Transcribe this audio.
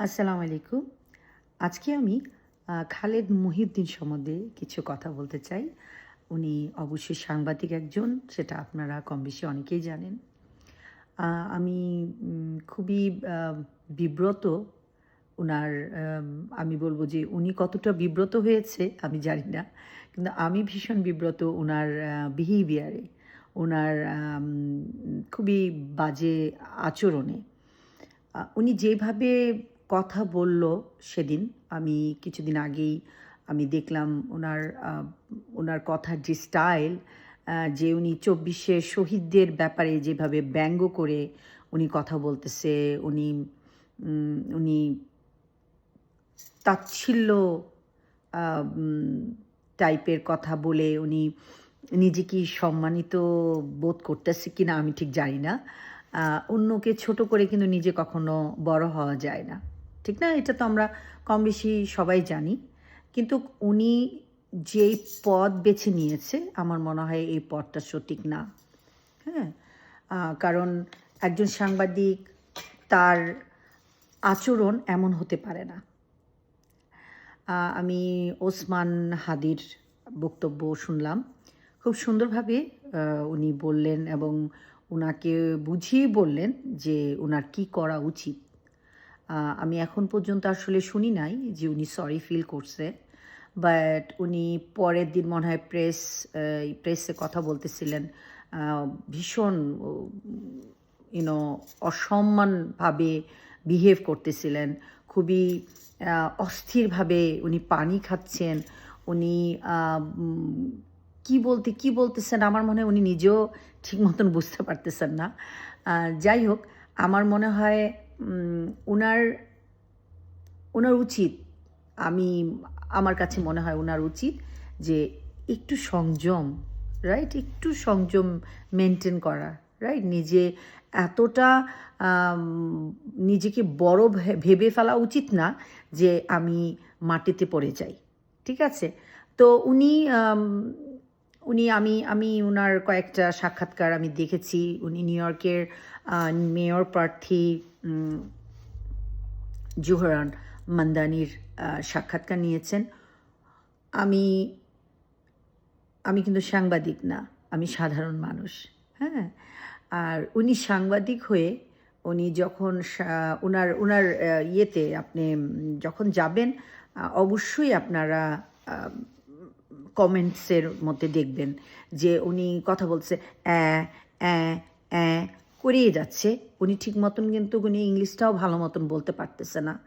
আসসালামু আলাইকুম। আজকে আমি খালেদ মহিউদ্দিন সম্বন্ধে কিছু কথা বলতে চাই। উনি অবশ্যই সাংবাদিক একজন, সেটা আপনারা কমবেশি অনেকেই জানেন। আমি খুবই আ বিব্রত উনার আমি বলব যে উনি কতটা বিব্রত হয়েছে আমি জানি না। কিন্তু আমি ভীষণ বিব্রত উনার বিহেভিয়ারে, উনার খুবই বাজে আচরণে। উনি যেভাবে কথা বলল সেদিন, আমি কিছুদিন আগেই আমি দেখলাম উনার কথার যে স্টাইল, যে উনি ২৪শে শহীদদের ব্যাপারে যেভাবে ব্যঙ্গ করে উনি কথা বলতেছে, উনি তাচ্ছিল্য আ উম টাইপের কথা বলে উনি নিজে কি সম্মানিত বোধ করতেছে কিনা আমি ঠিক জানি না। আ অন্যকে ছোট করে কিন্তু নিজে কখনো বড় হওয়া যায় না। ঠিক না? এটা তো আমরা কমবেশি সবাই জানি। কিন্তু উনি যেই পথ বেছে নিয়েছে আমার মনে হয় এই পথটা সঠিক না। হ্যাঁ? কারণ একজন সাংবাদিক, তার আচরণ এমন হতে পারে না। আমি ওসমান হাদির বক্তব্য শুনলাম। খুব সুন্দরভাবে আ উনি বললেন এবং উনাকে বুঝিয়ে বললেন যে উনার কি করা উচিত। আমি এখন পর্যন্ত আসলে শুনি নাই যে উনি সরি ফিল করছে। বাট উনি পরের দিন মনে হয় প্রেসে কথা বলতেছিলেন। আ ভীষণ ও ইউ নো অসম্মানভাবে বিহেভ করতেছিলেন। খুবই আ অস্থিরভাবে উনি পানি খাচ্ছেন। উনি আ উম কি বলতেছেন আমার মনে হয় উনি নিজেও ঠিক মতন বুঝতে পারতেছেন না। আ যাই হোক, আমার মনে হয় উম উনার উনার উচিত, আমি আমার কাছে মনে হয় উনার উচিত যে একটু সংযম, রাইট? একটু সংযম মেইনটেইন করা, রাইট? এতটা আম নিজেকে বড় ভেবে ফেলা উচিত না যে আমি মাটিতে পড়ে যাই। ঠিক আছে? তো উনি আম উনি আমি আমি উনার কয়েকটা সাক্ষাৎকার আমি দেখেছি। উনি নিউ ইয়র্কের আ মেয়র প্রার্থী উম জোহরান মান্দানির সাক্ষাৎকার নিয়েছেন। আমি আমি কিন্তু সাংবাদিক না। আমি সাধারণ মানুষ। হ্যাঁ? আর উনি সাংবাদিক হয়ে উনি যখন উনার ইয়েতে আপনি যখন যাবেন, অবশ্যই আপনারা আ কমেন্টস এর মধ্যে দেখবেন যে উনি কথা বলছে অ্যাঁ, অ্যাঁ করেই যাচ্ছে। উনি ঠিক মতন কিন্তু উনি ইংলিশটাও ভালো মতন বলতে পারতেছে না।